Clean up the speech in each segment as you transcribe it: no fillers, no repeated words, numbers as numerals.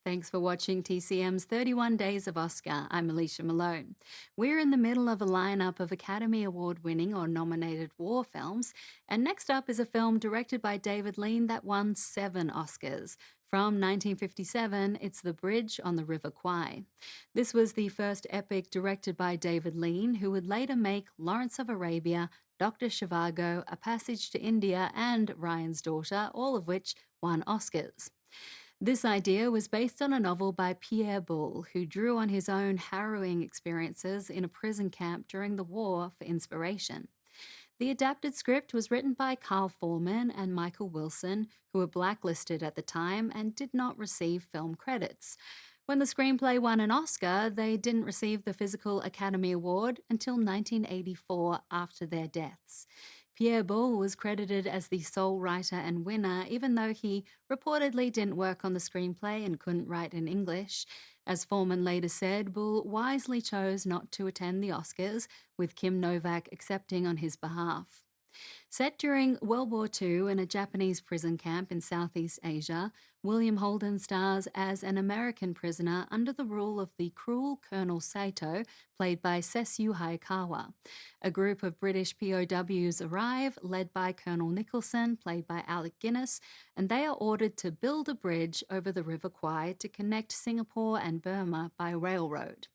Thanks for watching TCM's 31 Days of Oscar. I'm Alicia Malone. We're in the middle of a lineup of Academy Award winning or nominated war films, and next up is a film directed by David Lean that won 7 Oscars. From 1957, it's The Bridge on the River Kwai. This was the first epic directed by David Lean, who would later make Lawrence of Arabia, Dr. Zhivago, A Passage to India, and Ryan's Daughter, all of which won Oscars. This idea was based on a novel by Pierre Boulle, who drew on his own harrowing experiences in a prison camp during the war for inspiration. The adapted script was written by Carl Foreman and Michael Wilson, who were blacklisted at the time and did not receive film credits. When the screenplay won an Oscar, they didn't receive the Physical Academy Award until 1984 after their deaths. Pierre Boulle was credited as the sole writer and winner, even though he reportedly didn't work on the screenplay and couldn't write in English. As Foreman later said, Boulle wisely chose not to attend the Oscars, with Kim Novak accepting on his behalf. Set during World War II in a Japanese prison camp in Southeast Asia, William Holden stars as an American prisoner under the rule of the cruel Colonel Saito, played by Sessue Hayakawa. A group of British POWs arrive, led by Colonel Nicholson, played by Alec Guinness, and they are ordered to build a bridge over the River Kwai to connect Singapore and Burma by railroad.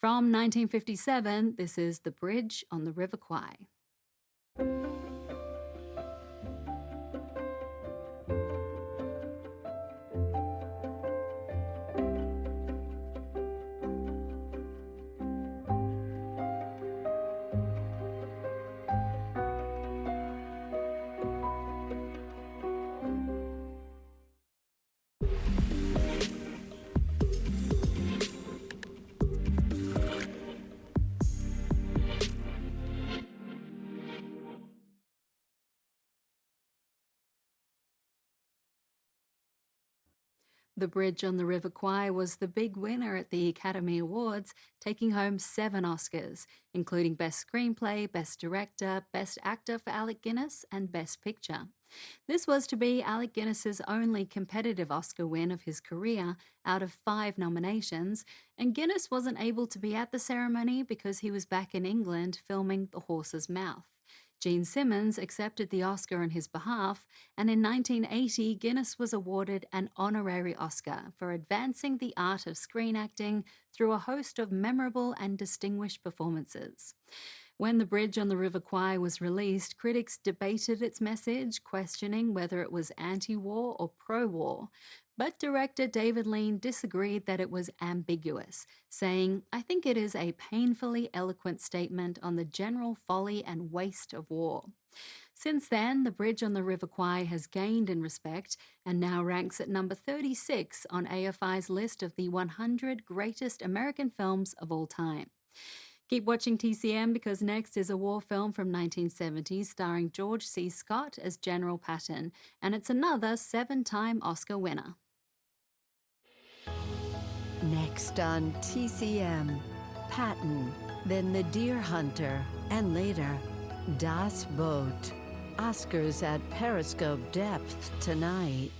From 1957, this is The Bridge on the River Kwai. The Bridge on the River Kwai was the big winner at the Academy Awards, taking home 7 Oscars, including Best Screenplay, Best Director, Best Actor for Alec Guinness, and Best Picture. This was to be Alec Guinness's only competitive Oscar win of his career out of 5 nominations, and Guinness wasn't able to be at the ceremony because he was back in England filming The Horse's Mouth. Gene Simmons accepted the Oscar on his behalf, and in 1980, Guinness was awarded an honorary Oscar for advancing the art of screen acting through a host of memorable and distinguished performances. When The Bridge on the River Kwai was released, critics debated its message, questioning whether it was anti-war or pro-war. But director David Lean disagreed that it was ambiguous, saying, "I think it is a painfully eloquent statement on the general folly and waste of war." Since then, The Bridge on the River Kwai has gained in respect and now ranks at number 36 on AFI's list of the 100 greatest American films of all time. Keep watching TCM because next is a war film from 1970 starring George C. Scott as General Patton, and it's another 7-time Oscar winner. Next on TCM, Patton, then The Deer Hunter, and later, Das Boot. Oscars at Periscope Depth tonight.